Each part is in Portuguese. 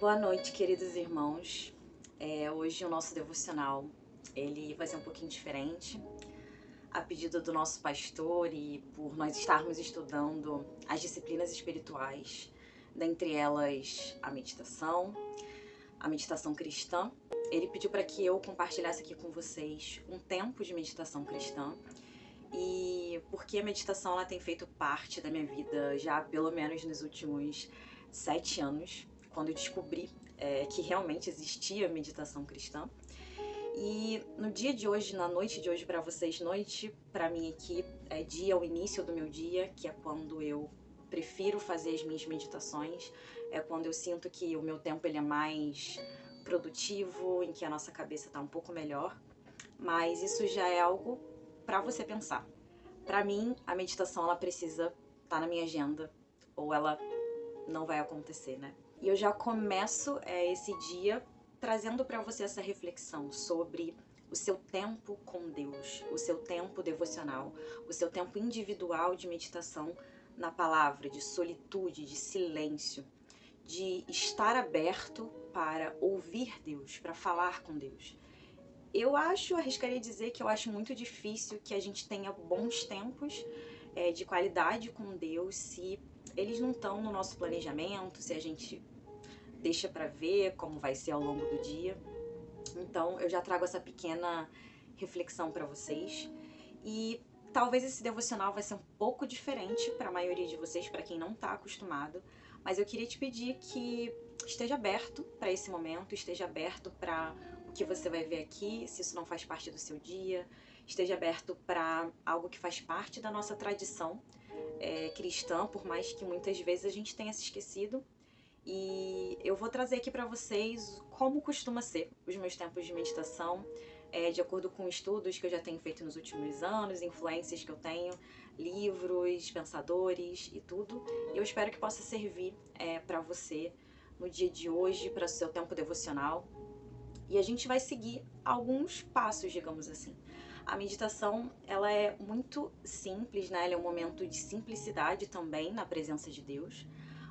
Boa noite, queridos irmãos. Hoje o nosso devocional ele vai ser um pouquinho diferente. A pedido do nosso pastor e por nós estarmos estudando as disciplinas espirituais, dentre elas a meditação cristã, ele pediu para que eu compartilhasse aqui com vocês um tempo de meditação cristã. E porque a meditação ela tem feito parte da minha vida já pelo menos nos últimos 7 anos, quando eu descobri que realmente existia meditação cristã. E no dia de hoje, na noite de hoje para vocês, noite para mim aqui é dia, o início do meu dia, que é quando eu prefiro fazer as minhas meditações, é quando eu sinto que o meu tempo ele é mais produtivo, em que a nossa cabeça está um pouco melhor, mas isso já é algo para você pensar. Para mim, a meditação ela precisa estar na minha agenda ou ela não vai acontecer, né? E eu já começo esse dia trazendo para você essa reflexão sobre o seu tempo com Deus, o seu tempo devocional, o seu tempo individual de meditação na palavra, de solitude, de silêncio, de estar aberto para ouvir Deus, para falar com Deus. Arriscaria dizer que eu acho muito difícil que a gente tenha bons tempos de qualidade com Deus se eles não estão no nosso planejamento, se a gente deixa para ver como vai ser ao longo do dia. Então eu já trago essa pequena reflexão para vocês e talvez esse devocional vai ser um pouco diferente para a maioria de vocês, para quem não está acostumado, mas eu queria te pedir que esteja aberto para esse momento, esteja aberto para o que você vai ver aqui, se isso não faz parte do seu dia, esteja aberto para algo que faz parte da nossa tradição cristã, por mais que muitas vezes a gente tenha se esquecido. E eu vou trazer aqui para vocês como costuma ser os meus tempos de meditação, de acordo com estudos que eu já tenho feito nos últimos anos, influências que eu tenho, livros, pensadores e tudo. Eu espero que possa servir para você no dia de hoje, para o seu tempo devocional. E a gente vai seguir alguns passos, digamos assim. A meditação, ela é muito simples, né? Ela é um momento de simplicidade também na presença de Deus.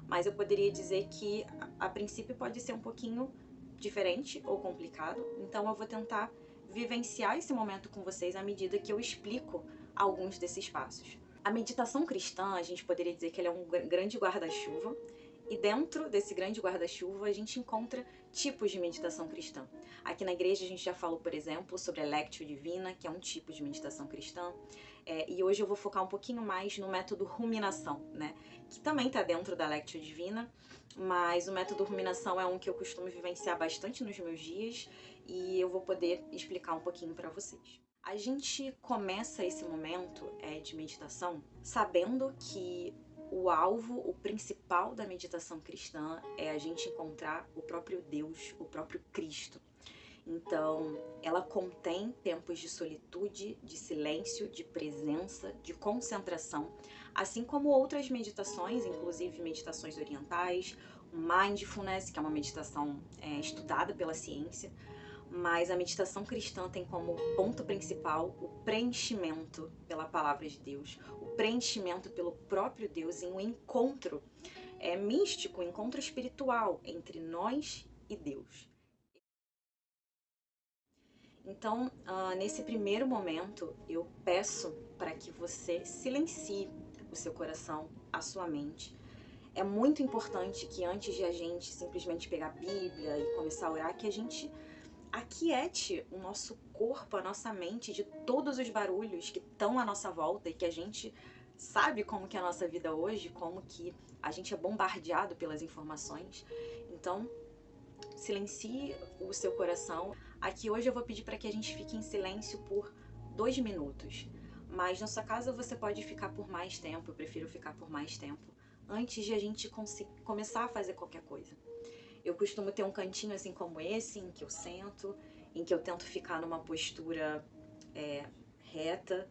Mas eu poderia dizer que a princípio pode ser um pouquinho diferente ou complicado. Então eu vou tentar vivenciar esse momento com vocês à medida que eu explico alguns desses passos. A meditação cristã, a gente poderia dizer que ela é um grande guarda-chuva. E dentro desse grande guarda-chuva a gente encontra tipos de meditação cristã. Aqui na igreja a gente já falou, por exemplo, sobre a Lectio Divina, que é um tipo de meditação cristã. E hoje eu vou focar um pouquinho mais no método ruminação, né? Que também está dentro da Lectio Divina, mas o método ruminação é um que eu costumo vivenciar bastante nos meus dias e eu vou poder explicar um pouquinho para vocês. A gente começa esse momento de meditação sabendo que o alvo, o principal da meditação cristã é a gente encontrar o próprio Deus, o próprio Cristo. Então, ela contém tempos de solitude, de silêncio, de presença, de concentração, assim como outras meditações, inclusive meditações orientais, o mindfulness, que é uma meditação estudada pela ciência, mas a meditação cristã tem como ponto principal o preenchimento pela palavra de Deus, o preenchimento pelo próprio Deus em um encontro místico, um encontro espiritual entre nós e Deus. Então, nesse primeiro momento, eu peço para que você silencie o seu coração, a sua mente. É muito importante que antes de a gente simplesmente pegar a Bíblia e começar a orar, que a gente aquiete o nosso corpo, a nossa mente de todos os barulhos que estão à nossa volta e que a gente sabe como que é a nossa vida hoje, como que a gente é bombardeado pelas informações. Então, silencie o seu coração. Aqui hoje eu vou pedir para que a gente fique em silêncio por 2 minutos. Mas na sua casa você pode ficar por mais tempo, eu prefiro ficar por mais tempo, antes de a gente começar a fazer qualquer coisa. Eu costumo ter um cantinho assim como esse, em que eu sento, em que eu tento ficar numa postura reta.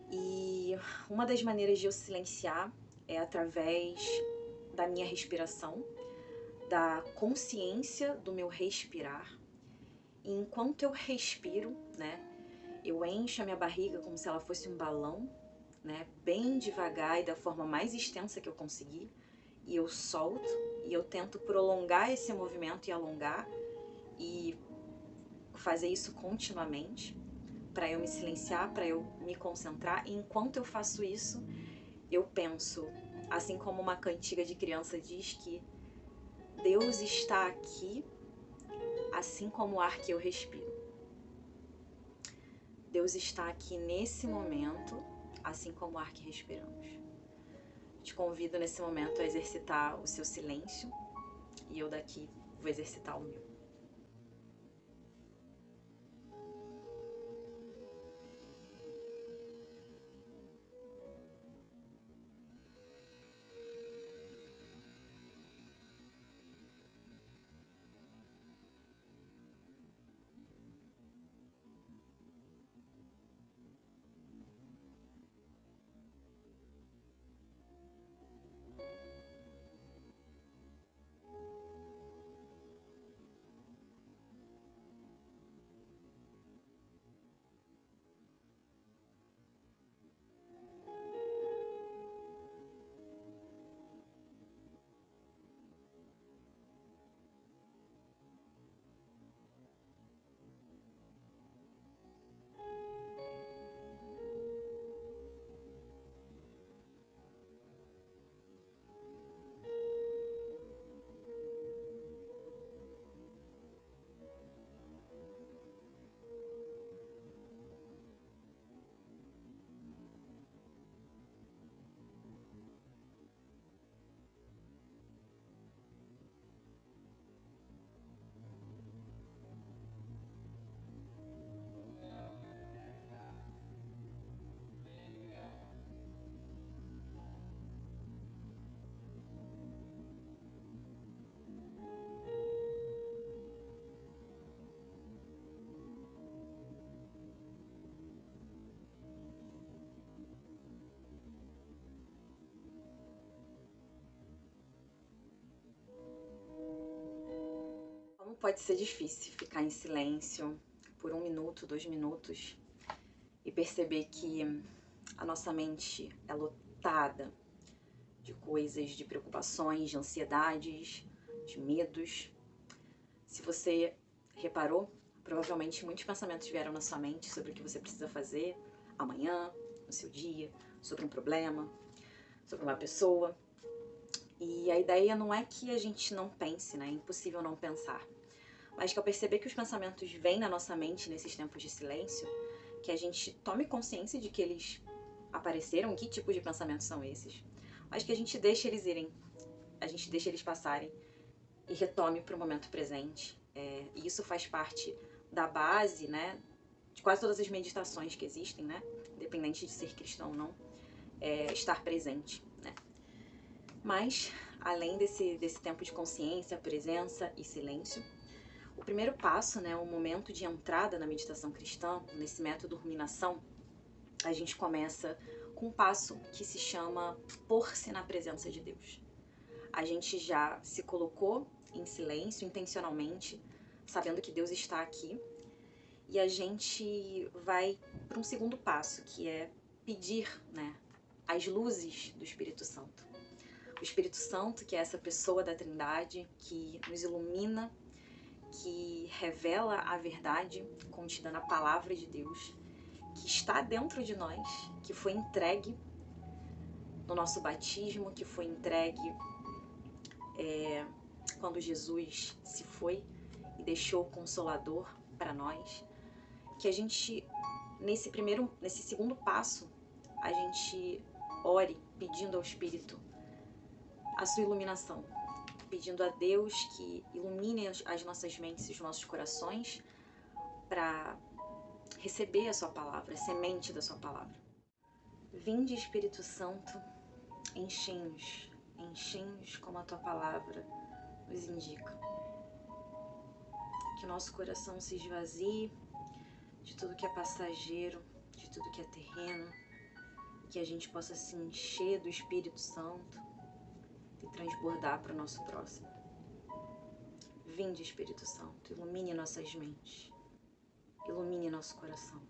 E uma das maneiras de eu silenciar é através da minha respiração, da consciência do meu respirar. E enquanto eu respiro, né, eu encho a minha barriga como se ela fosse um balão, né, bem devagar e da forma mais extensa que eu conseguir. e eu solto, e eu tento prolongar esse movimento e alongar, e fazer isso continuamente, para eu me silenciar, para eu me concentrar. E enquanto eu faço isso, eu penso, assim como uma cantiga de criança diz, que Deus está aqui, assim como o ar que eu respiro. Deus está aqui nesse momento, assim como o ar que respiramos. Te convido nesse momento a exercitar o seu silêncio, e eu daqui vou exercitar o meu. Como pode ser difícil ficar em silêncio por 1 minuto, 2 minutos, e perceber que a nossa mente é lotada de coisas, de preocupações, de ansiedades, de medos. Se você reparou, provavelmente muitos pensamentos vieram na sua mente sobre o que você precisa fazer amanhã, no seu dia, sobre um problema, sobre uma pessoa. E a ideia não é que a gente não pense, né? É impossível não pensar. Mas que ao perceber que os pensamentos vêm na nossa mente nesses tempos de silêncio, que a gente tome consciência de que eles apareceram, que tipo de pensamentos são esses, mas que a gente deixe eles irem, a gente deixe eles passarem e retome para o momento presente. E isso faz parte da base, né, de quase todas as meditações que existem, né, independente de ser cristão ou não, estar presente, né. Mas, além desse tempo de consciência, presença e silêncio, o primeiro passo, né, o momento de entrada na meditação cristã, nesse método ruminação, a gente começa com um passo que se chama pôr-se na presença de Deus. A gente já se colocou em silêncio intencionalmente, sabendo que Deus está aqui, e a gente vai para um segundo passo, que é pedir, né, as luzes do Espírito Santo. O Espírito Santo, que é essa pessoa da Trindade, que nos ilumina, que revela a verdade contida na palavra de Deus, que está dentro de nós, que foi entregue no nosso batismo, que foi entregue quando Jesus se foi e deixou o Consolador para nós, que a gente, nesse segundo passo, a gente ore pedindo ao Espírito a sua iluminação, pedindo a Deus que ilumine as nossas mentes e os nossos corações para receber a sua palavra, a semente da sua palavra. Vinde, Espírito Santo, enche-nos como a tua palavra nos indica. Que o nosso coração se esvazie de tudo que é passageiro, de tudo que é terreno, e que a gente possa se encher do Espírito Santo e transbordar para o nosso próximo. Vinde, Espírito Santo, ilumine nossas mentes, ilumine nosso coração,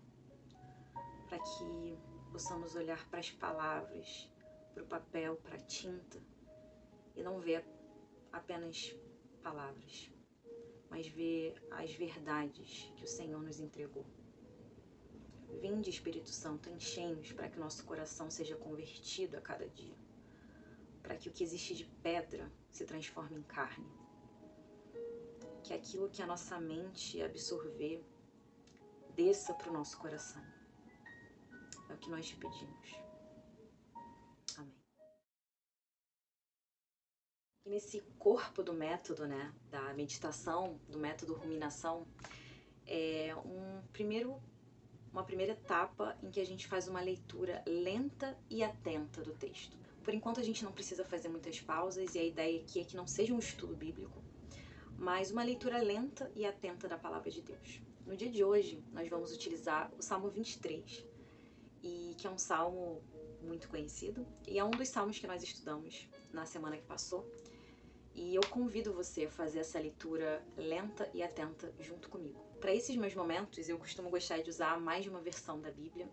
para que possamos olhar para as palavras, para o papel, para a tinta, e não ver apenas palavras, mas ver as verdades que o Senhor nos entregou. Vinde, Espírito Santo, enchei-nos para que o nosso coração seja convertido a cada dia, para que o que existe de pedra se transforme em carne, que aquilo que a nossa mente absorver desça para o nosso coração. É o que nós te pedimos. Amém. E nesse corpo do método, né, da meditação, do método ruminação, é uma primeira etapa em que a gente faz uma leitura lenta e atenta do texto. Por enquanto a gente não precisa fazer muitas pausas e a ideia aqui é que não seja um estudo bíblico, mas uma leitura lenta e atenta da palavra de Deus. No dia de hoje nós vamos utilizar o Salmo 23, que é um salmo muito conhecido e é um dos salmos que nós estudamos na semana que passou. E eu convido você a fazer essa leitura lenta e atenta junto comigo. Para esses meus momentos, eu costumo gostar de usar mais de uma versão da Bíblia,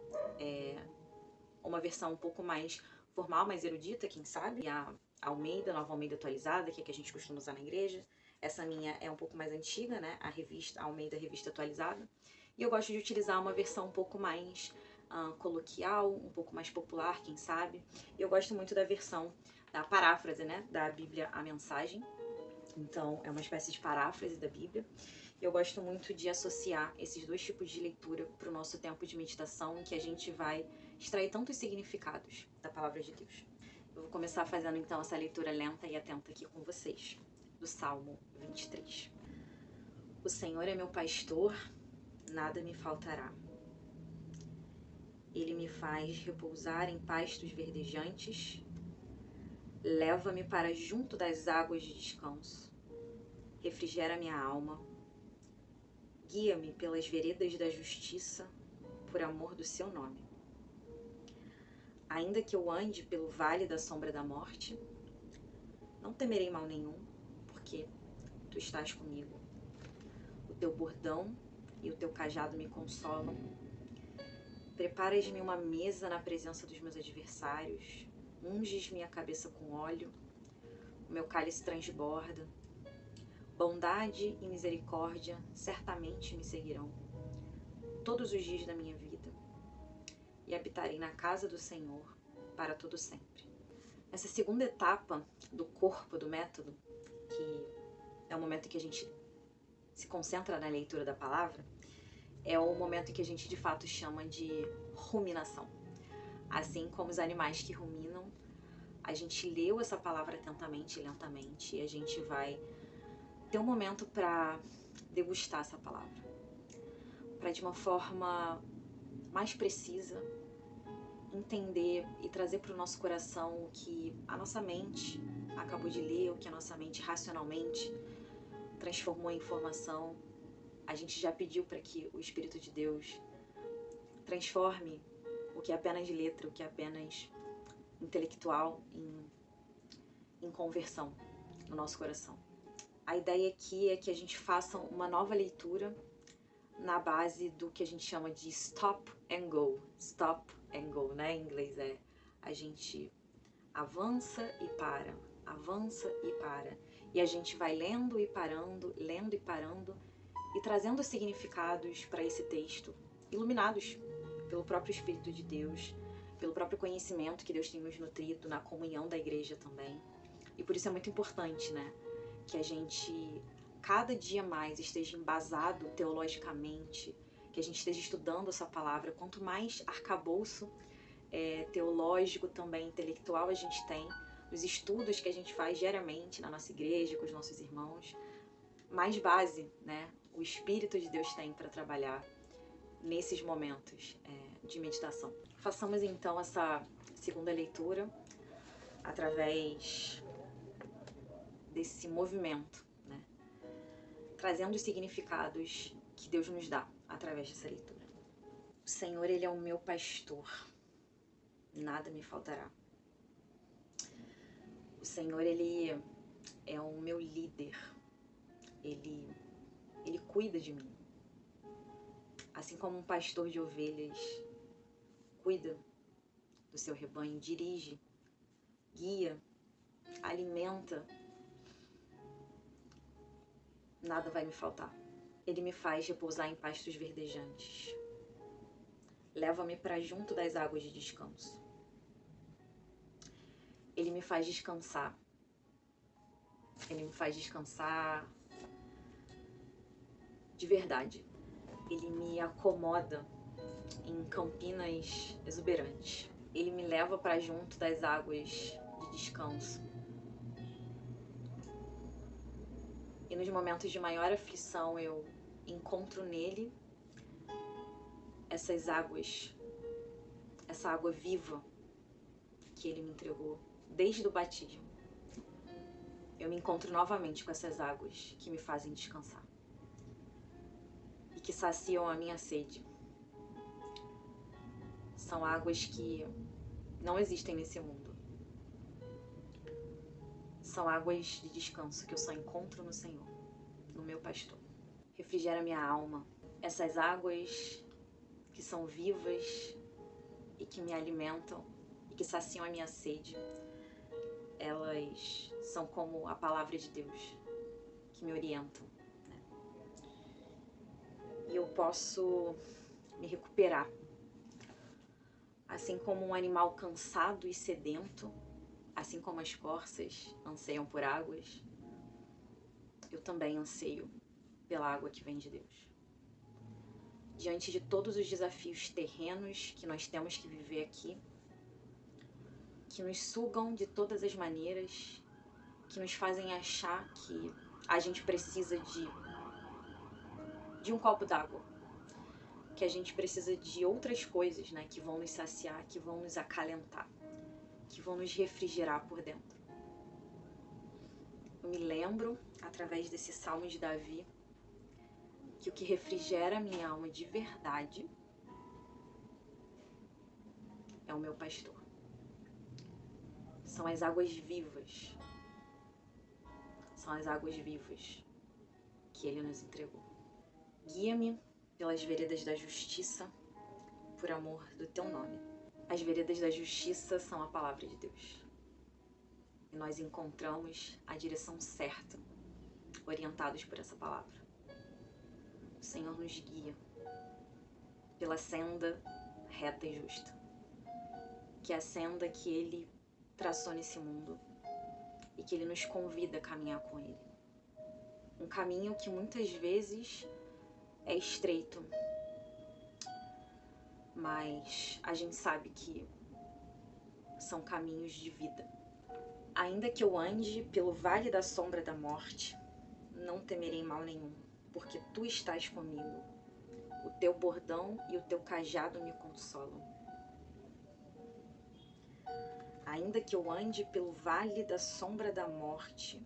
uma versão um pouco mais formal, mais erudita, quem sabe, a Almeida, Nova Almeida atualizada, que é a que a gente costuma usar na igreja. Essa minha é um pouco mais antiga, né? A Almeida Revista Atualizada. E eu gosto de utilizar uma versão um pouco mais coloquial, um pouco mais popular, quem sabe. Eu gosto muito da versão da paráfrase, né, da Bíblia A Mensagem. Então, é uma espécie de paráfrase da Bíblia. Eu gosto muito de associar esses dois tipos de leitura para o nosso tempo de meditação, em que a gente vai extrair tantos significados da palavra de Deus. Eu vou começar fazendo então essa leitura lenta e atenta aqui com vocês, do Salmo 23. O Senhor é meu pastor, nada me faltará. Ele me faz repousar em pastos verdejantes, leva-me para junto das águas de descanso, refrigera minha alma, guia-me pelas veredas da justiça, por amor do seu nome. Ainda que eu ande pelo vale da sombra da morte, não temerei mal nenhum, porque tu estás comigo. O teu bordão e o teu cajado me consolam. Preparas-me uma mesa na presença dos meus adversários, unges minha cabeça com óleo, o meu cálice transborda. Bondade e misericórdia certamente me seguirão todos os dias da minha vida, e habitarei na casa do Senhor para todo sempre. Essa segunda etapa do corpo do método, que é o momento em que a gente se concentra na leitura da palavra, é o momento em que a gente de fato chama de ruminação. Assim como os animais que ruminam, a gente leu essa palavra atentamente e lentamente, e a gente vai ter um momento para degustar essa palavra, para de uma forma mais precisa entender e trazer para o nosso coração o que a nossa mente acabou de ler, o que a nossa mente racionalmente transformou em informação. A gente já pediu para que o Espírito de Deus transforme o que é apenas letra, o que é apenas intelectual, em conversão no nosso coração. A ideia aqui é que a gente faça uma nova leitura na base do que a gente chama de stop and go. Stop and go, né? Em inglês a gente avança e para, avança e para. E a gente vai lendo e parando e trazendo significados para esse texto, iluminados pelo próprio Espírito de Deus, pelo próprio conhecimento que Deus tem nos nutrido na comunhão da igreja também. E por isso é muito importante, né, que a gente cada dia mais esteja embasado teologicamente, que a gente esteja estudando essa palavra. Quanto mais arcabouço teológico também, intelectual a gente tem, nos estudos que a gente faz diariamente na nossa igreja, com os nossos irmãos, mais base, né, o Espírito de Deus tem para trabalhar nesses momentos de meditação. Façamos então essa segunda leitura através desse movimento, né, trazendo os significados que Deus nos dá através dessa leitura. O Senhor, Ele é o meu pastor, nada me faltará. O Senhor, Ele é o meu líder, Ele cuida de mim. Assim como um pastor de ovelhas cuida do seu rebanho, dirige, guia alimenta, nada vai me faltar. Ele me faz repousar em pastos verdejantes. Leva-me para junto das águas de descanso. Ele me faz descansar. Ele me faz descansar de verdade. Ele me acomoda em campinas exuberantes. Ele me leva para junto das águas de descanso. E nos momentos de maior aflição eu encontro nele essas águas, essa água viva que ele me entregou desde o batismo. Eu me encontro novamente com essas águas que me fazem descansar e que saciam a minha sede. São águas que não existem nesse mundo. São águas de descanso que eu só encontro no Senhor, no meu pastor. Refrigera minha alma. Essas águas que são vivas e que me alimentam e que saciam a minha sede, elas são como a palavra de Deus que me orientam, né? E eu posso me recuperar. Assim como um animal cansado e sedento, assim como as corças anseiam por águas, eu também anseio pela água que vem de Deus. Diante de todos os desafios terrenos que nós temos que viver aqui, que nos sugam de todas as maneiras, que nos fazem achar que a gente precisa de um copo d'água, que a gente precisa de outras coisas, né, que vão nos saciar, que vão nos acalentar, que vão nos refrigerar por dentro. Eu me lembro, através desse Salmo de Davi, que o que refrigera a minha alma de verdade é o meu pastor. São as águas vivas. São as águas vivas que ele nos entregou. Guia-me pelas veredas da justiça, por amor do teu nome. As veredas da justiça são a palavra de Deus. E nós encontramos a direção certa, orientados por essa palavra. O Senhor nos guia pela senda reta e justa, que é a senda que Ele traçou nesse mundo e que Ele nos convida a caminhar com Ele. Um caminho que muitas vezes é estreito, mas a gente sabe que são caminhos de vida. Ainda que eu ande pelo vale da sombra da morte, não temerei mal nenhum, porque Tu estás comigo. O Teu bordão e o Teu cajado me consolam. Ainda que eu ande pelo vale da sombra da morte,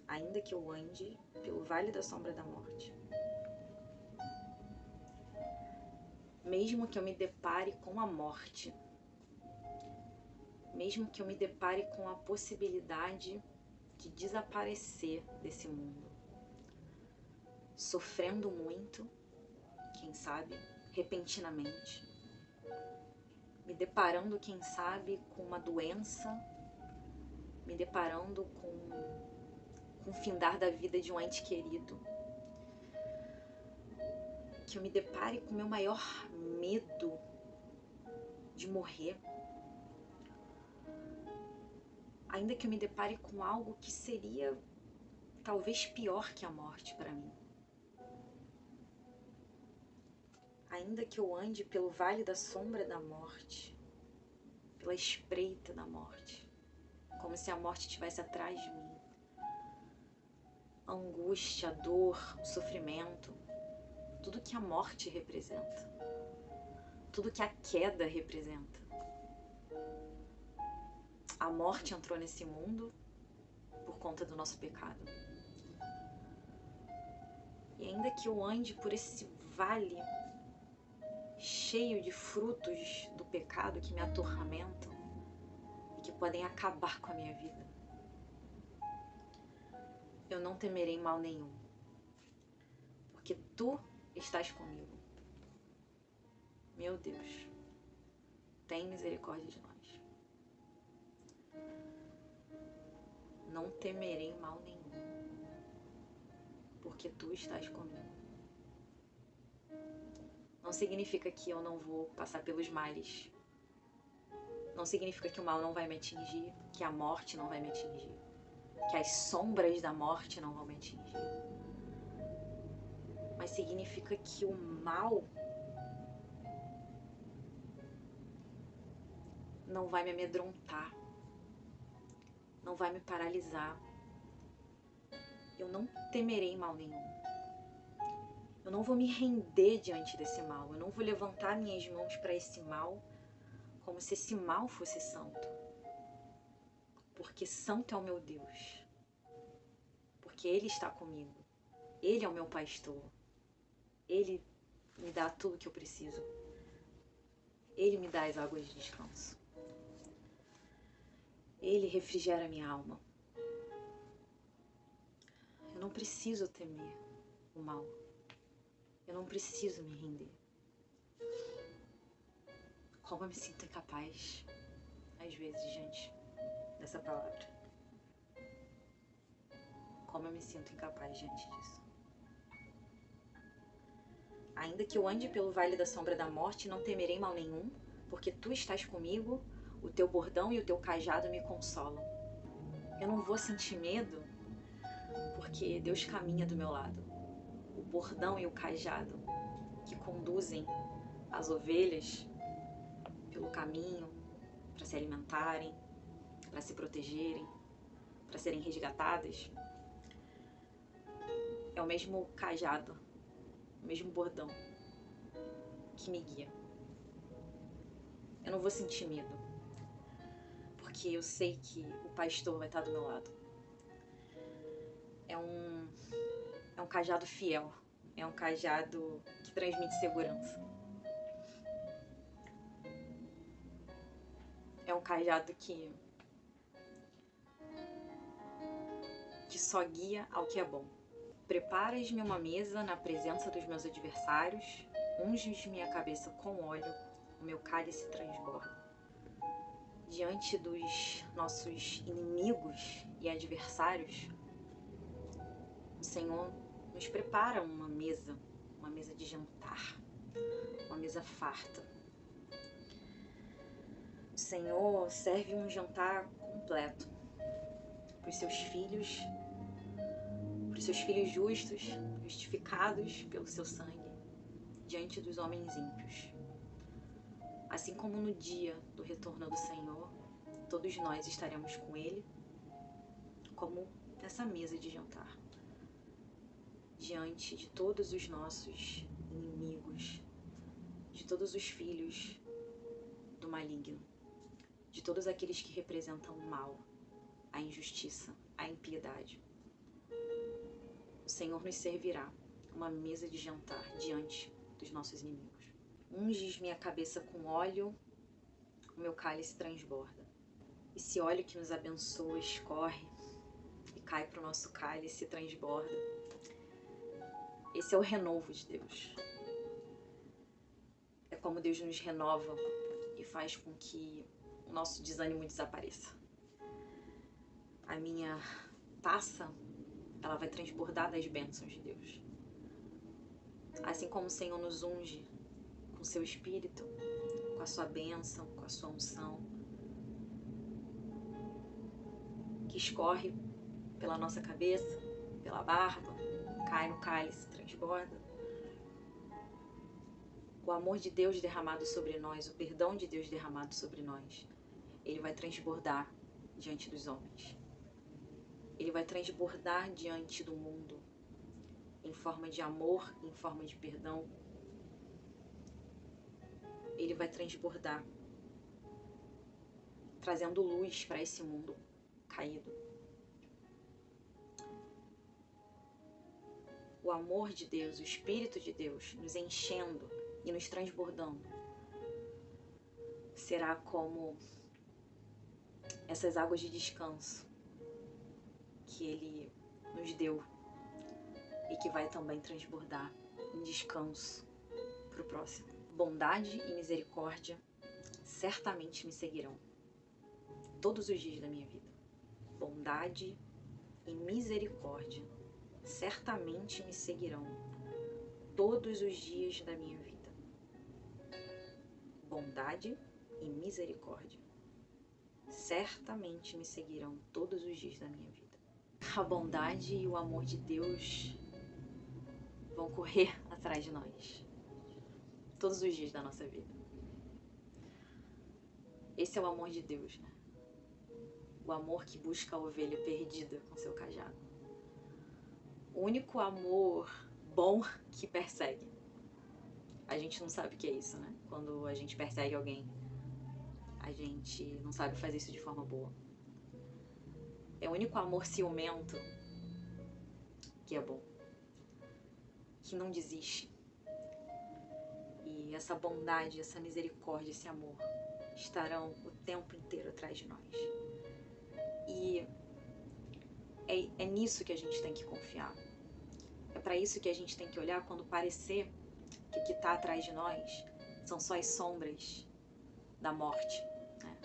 ainda que eu ande pelo vale da sombra da morte, mesmo que eu me depare com a morte, mesmo que eu me depare com a possibilidade de desaparecer desse mundo, sofrendo muito, quem sabe, repentinamente, me deparando, quem sabe, com uma doença, me deparando com o findar da vida de um ente querido, que eu me depare com o meu maior medo de morrer, ainda que eu me depare com algo que seria talvez pior que a morte para mim. Ainda que eu ande pelo vale da sombra da morte, pela espreita da morte, como se a morte estivesse atrás de mim. A angústia, a dor, o sofrimento, tudo que a morte representa, tudo que a queda representa. A morte entrou nesse mundo por conta do nosso pecado. E ainda que eu ande por esse vale cheio de frutos do pecado que me atormentam e que podem acabar com a minha vida, eu não temerei mal nenhum, porque Tu estás comigo. Meu Deus, tem misericórdia de nós. não temerei mal nenhum, porque tu estás comigo. Não significa que eu não vou passar pelos males. Não significa que o mal não vai me atingir, que a morte não vai me atingir, que as sombras da morte não vão me atingir. Mas significa que o mal não vai me amedrontar, não vai me paralisar. Eu não temerei mal nenhum. Eu não vou me render diante desse mal. Eu não vou levantar minhas mãos para esse mal como se esse mal fosse santo. Porque santo é o meu Deus. Porque Ele está comigo. Ele é o meu pastor. Ele me dá tudo que eu preciso. Ele me dá as águas de descanso. Ele refrigera minha alma. Eu não preciso temer o mal. Eu não preciso me render. Como eu me sinto incapaz, às vezes, diante dessa palavra. Como eu me sinto incapaz diante disso. Ainda que eu ande pelo vale da sombra da morte, não temerei mal nenhum, porque tu estás comigo, o teu bordão e o teu cajado me consolam. Eu não vou sentir medo, porque Deus caminha do meu lado. O bordão e o cajado que conduzem as ovelhas pelo caminho para se alimentarem, para se protegerem, para serem resgatadas, é o mesmo cajado, o mesmo bordão que me guia. Eu não vou sentir medo, porque eu sei que o pastor vai estar do meu lado. É um cajado fiel, é um cajado que transmite segurança. É um cajado que só guia ao que é bom. Preparas-me uma mesa na presença dos meus adversários, unges minha cabeça com óleo, o meu cálice transborda. Diante dos nossos inimigos e adversários, o Senhor nos prepara uma mesa de jantar, uma mesa farta. O Senhor serve um jantar completo para os seus filhos justos, justificados pelo seu sangue, diante dos homens ímpios. Assim como no dia do retorno do Senhor, todos nós estaremos com Ele, como nessa mesa de jantar, diante de todos os nossos inimigos, de todos os filhos do maligno, de todos aqueles que representam o mal, a injustiça, a impiedade. O Senhor nos servirá uma mesa de jantar diante dos nossos inimigos. Unges minha cabeça com óleo, o meu cálice transborda. Esse óleo que nos abençoa escorre e cai para o nosso cálice e transborda. Esse é o renovo de Deus. É como Deus nos renova e faz com que o nosso desânimo desapareça. A minha taça, ela vai transbordar das bênçãos de Deus. Assim como o Senhor nos unge com o seu Espírito, com a sua bênção, com a sua unção, que escorre pela nossa cabeça, pela barba, cai no cálice, transborda. O amor de Deus derramado sobre nós, o perdão de Deus derramado sobre nós, ele vai transbordar diante dos homens. Ele vai transbordar diante do mundo, em forma de amor, em forma de perdão. Ele vai transbordar, trazendo luz para esse mundo caído. O amor de Deus, o Espírito de Deus nos enchendo e nos transbordando será como essas águas de descanso que Ele nos deu e que vai também transbordar em descanso para o próximo. Bondade e misericórdia certamente me seguirão todos os dias da minha vida. bondade e misericórdia certamente me seguirão todos os dias da minha vida. Bondade e misericórdia certamente me seguirão todos os dias da minha vida. A bondade e o amor de Deus vão correr atrás de nós todos os dias da nossa vida. Esse é o amor de Deus, né? O amor que busca a ovelha perdida com seu cajado. O único amor bom que persegue. A gente não sabe o que é isso, né? Quando a gente persegue alguém, a gente não sabe fazer isso de forma boa. É o único amor ciumento que é bom, que não desiste. E essa bondade, essa misericórdia, esse amor estarão o tempo inteiro atrás de nós. E é nisso que a gente tem que confiar. É para isso que a gente tem que olhar quando parecer que o que está atrás de nós são só as sombras da morte, né?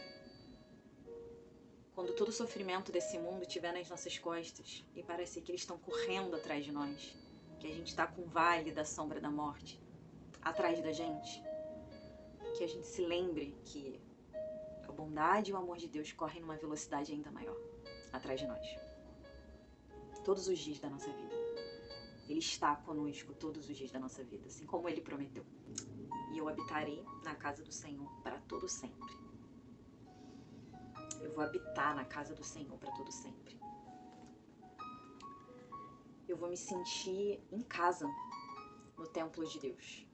Quando todo o sofrimento desse mundo estiver nas nossas costas e parecer que eles estão correndo atrás de nós, que a gente está com o vale da sombra da morte atrás da gente, que a gente se lembre que a bondade e o amor de Deus correm numa velocidade ainda maior atrás de nós. Todos os dias da nossa vida. Ele está conosco todos os dias da nossa vida, assim como Ele prometeu. E eu habitarei na casa do Senhor para todo sempre. Eu vou habitar na casa do Senhor para todo sempre. Eu vou me sentir em casa no templo de Deus.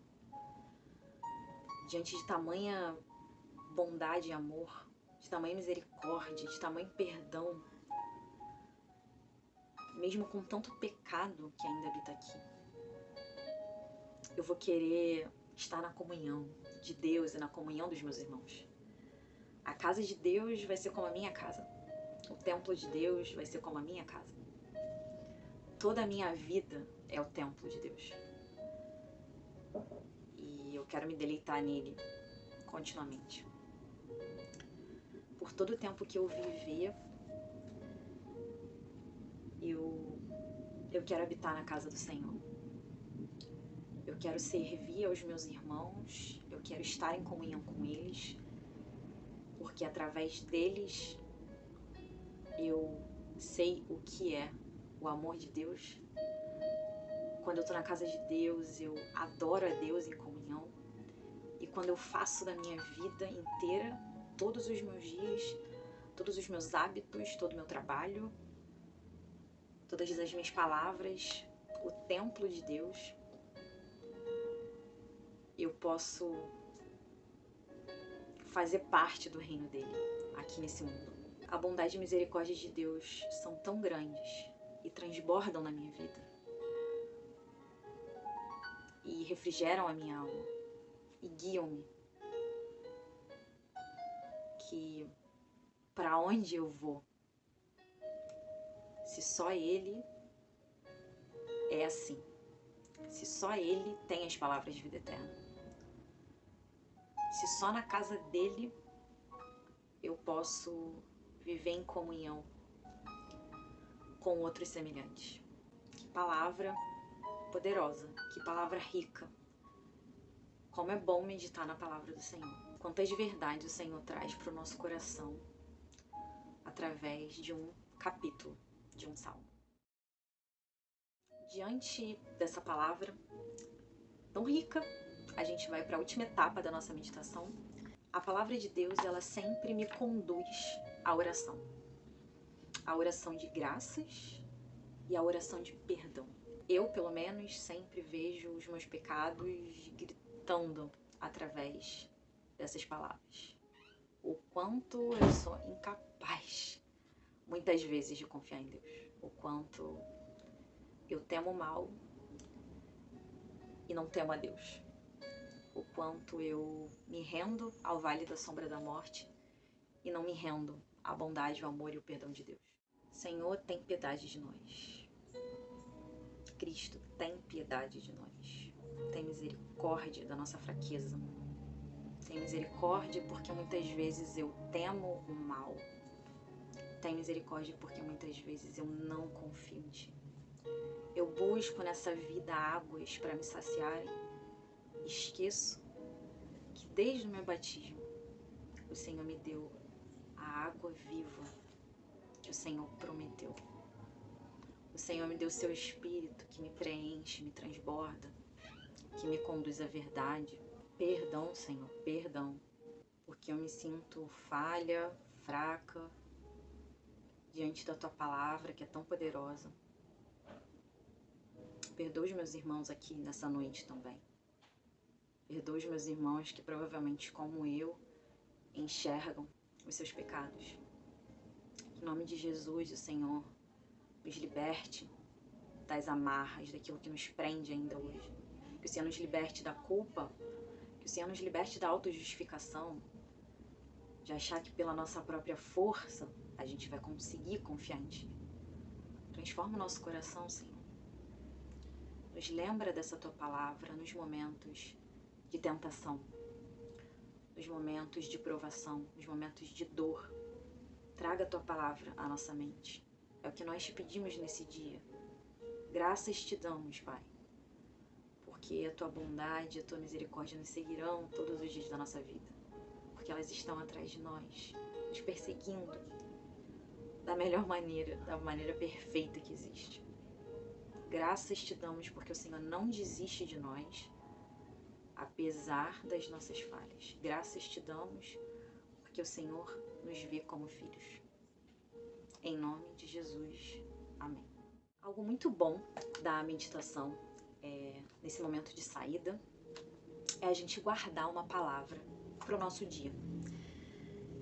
Diante de tamanha bondade e amor, de tamanha misericórdia, de tamanho perdão, mesmo com tanto pecado que ainda habita aqui, eu vou querer estar na comunhão de Deus e na comunhão dos meus irmãos. A casa de Deus vai ser como a minha casa. O templo de Deus vai ser como a minha casa. Toda a minha vida é o templo de Deus. E eu quero me deleitar nele continuamente. Por todo o tempo que eu viver, eu quero habitar na casa do Senhor. Eu quero servir aos meus irmãos, eu quero estar em comunhão com eles, porque através deles eu sei o que é o amor de Deus. Quando eu tô na casa de Deus, eu adoro a Deus em comunhão. E quando eu faço da minha vida inteira, todos os meus dias, todos os meus hábitos, todo o meu trabalho, todas as minhas palavras, o templo de Deus, eu posso fazer parte do reino dele aqui nesse mundo. A bondade e a misericórdia de Deus são tão grandes e transbordam na minha vida e refrigeram a minha alma e guiam-me, que para onde eu vou, se só Ele é assim, se só Ele tem as palavras de vida eterna, se só na casa dele eu posso viver em comunhão com outros semelhantes. Que palavra poderosa, que palavra rica. Como é bom meditar na palavra do Senhor. Quantas verdades o Senhor traz para o nosso coração através de um capítulo, de um salmo. Diante dessa palavra tão rica, a gente vai para a última etapa da nossa meditação. A palavra de Deus, ela sempre me conduz à oração. A oração de graças e a oração de perdão. Eu, pelo menos, sempre vejo os meus pecados gritando através dessas palavras. O quanto eu sou incapaz, muitas vezes, de confiar em Deus. O quanto eu temo o mal e não temo a Deus. O quanto eu me rendo ao vale da sombra da morte e não me rendo à bondade, o amor e o perdão de Deus. Senhor, tem piedade de nós. Cristo, tem piedade de nós. Tem misericórdia da nossa fraqueza. Tem misericórdia porque muitas vezes eu temo o mal. Tem misericórdia porque muitas vezes eu não confio em Ti. Eu busco nessa vida águas para me saciarem. Esqueço que desde o meu batismo o Senhor me deu a água viva que o Senhor prometeu. O Senhor me deu o seu Espírito que me preenche, me transborda, que me conduz à verdade. Perdão, Senhor, perdão, porque eu me sinto falha, fraca, diante da Tua palavra que é tão poderosa. Perdoa os meus irmãos aqui nessa noite também. Perdoa os meus irmãos que provavelmente, como eu, enxergam os seus pecados. Em nome de Jesus, o Senhor nos liberte das amarras, daquilo que nos prende ainda hoje. Que o Senhor nos liberte da culpa, que o Senhor nos liberte da autojustificação, de achar que pela nossa própria força a gente vai conseguir confiar em Ti. Transforma o nosso coração, Senhor. Nos lembra dessa Tua palavra nos momentos de tentação, nos momentos de provação, nos momentos de dor. Traga a Tua palavra à nossa mente. É o que nós te pedimos nesse dia. Graças te damos, Pai, porque a Tua bondade e a Tua misericórdia nos seguirão todos os dias da nossa vida, porque elas estão atrás de nós, nos perseguindo da melhor maneira, da maneira perfeita que existe. Graças te damos porque o Senhor não desiste de nós, apesar das nossas falhas. Graças te damos porque o Senhor nos vê como filhos. Em nome de Jesus. Amém. Algo muito bom da meditação, nesse momento de saída, é a gente guardar uma palavra para o nosso dia.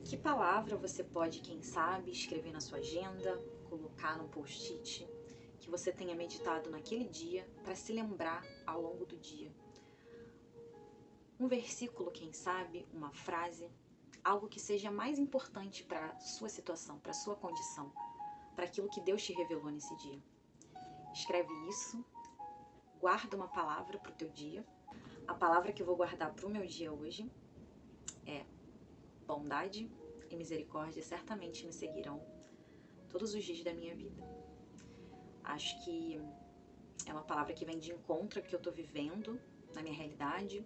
Que palavra você pode, quem sabe, escrever na sua agenda, colocar num post-it, que você tenha meditado naquele dia para se lembrar ao longo do dia? Um versículo, quem sabe, uma frase, algo que seja mais importante para a sua situação, para a sua condição, para aquilo que Deus te revelou nesse dia. Escreve isso, guarda uma palavra para o teu dia. A palavra que eu vou guardar para o meu dia hoje é: bondade e misericórdia certamente me seguirão todos os dias da minha vida. Acho que é uma palavra que vem de encontro ao que eu estou vivendo na minha realidade,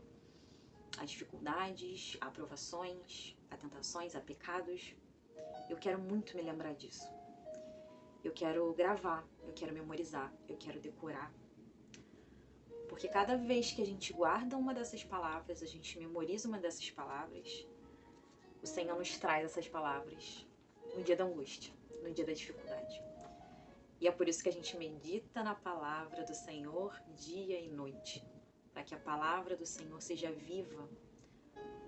a dificuldades, a aprovações, a tentações, a pecados. Eu quero muito me lembrar disso. Eu quero gravar, eu quero memorizar, eu quero decorar. Porque cada vez que a gente guarda uma dessas palavras, a gente memoriza uma dessas palavras, o Senhor nos traz essas palavras no dia da angústia, no dia da dificuldade. E é por isso que a gente medita na palavra do Senhor dia e noite, para que a palavra do Senhor seja viva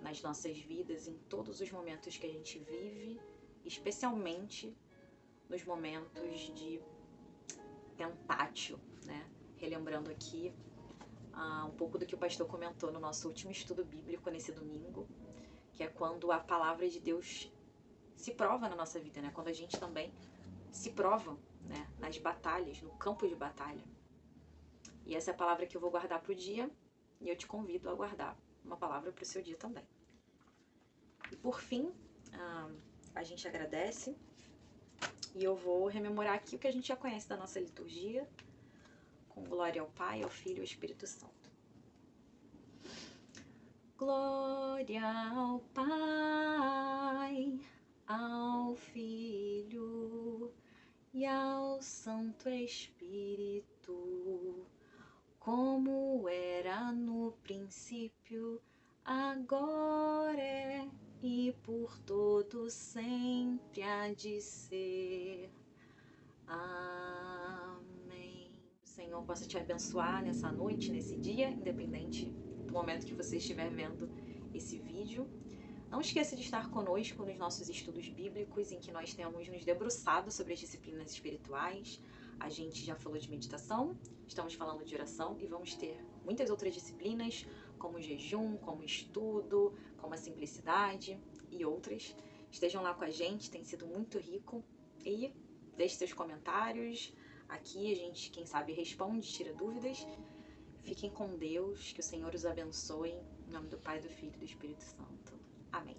nas nossas vidas, em todos os momentos que a gente vive, especialmente nos momentos de tentátil, né? Relembrando aqui um pouco do que o pastor comentou no nosso último estudo bíblico nesse domingo, que é quando a palavra de Deus se prova na nossa vida, né? Quando a gente também se prova, né? Nas batalhas, no campo de batalha. E essa é a palavra que eu vou guardar para o dia, e eu te convido a guardar uma palavra para o seu dia também. E por fim, a gente agradece, e eu vou rememorar aqui o que a gente já conhece da nossa liturgia, com glória ao Pai, ao Filho e ao Espírito Santo. Glória ao Pai, ao Filho e ao Santo Espírito, como era no princípio, agora é e por todo sempre há de ser. Amém. O Senhor possa te abençoar nessa noite, nesse dia, independente do momento que você estiver vendo esse vídeo. Não esqueça de estar conosco nos nossos estudos bíblicos, em que nós temos nos debruçado sobre as disciplinas espirituais. A gente já falou de meditação, estamos falando de oração e vamos ter muitas outras disciplinas, como o jejum, como o estudo, como a simplicidade e outras. Estejam lá com a gente, tem sido muito rico. E deixe seus comentários. Aqui a gente, quem sabe, responde, tira dúvidas. Fiquem com Deus, que o Senhor os abençoe. Em nome do Pai, do Filho e do Espírito Santo. Amém.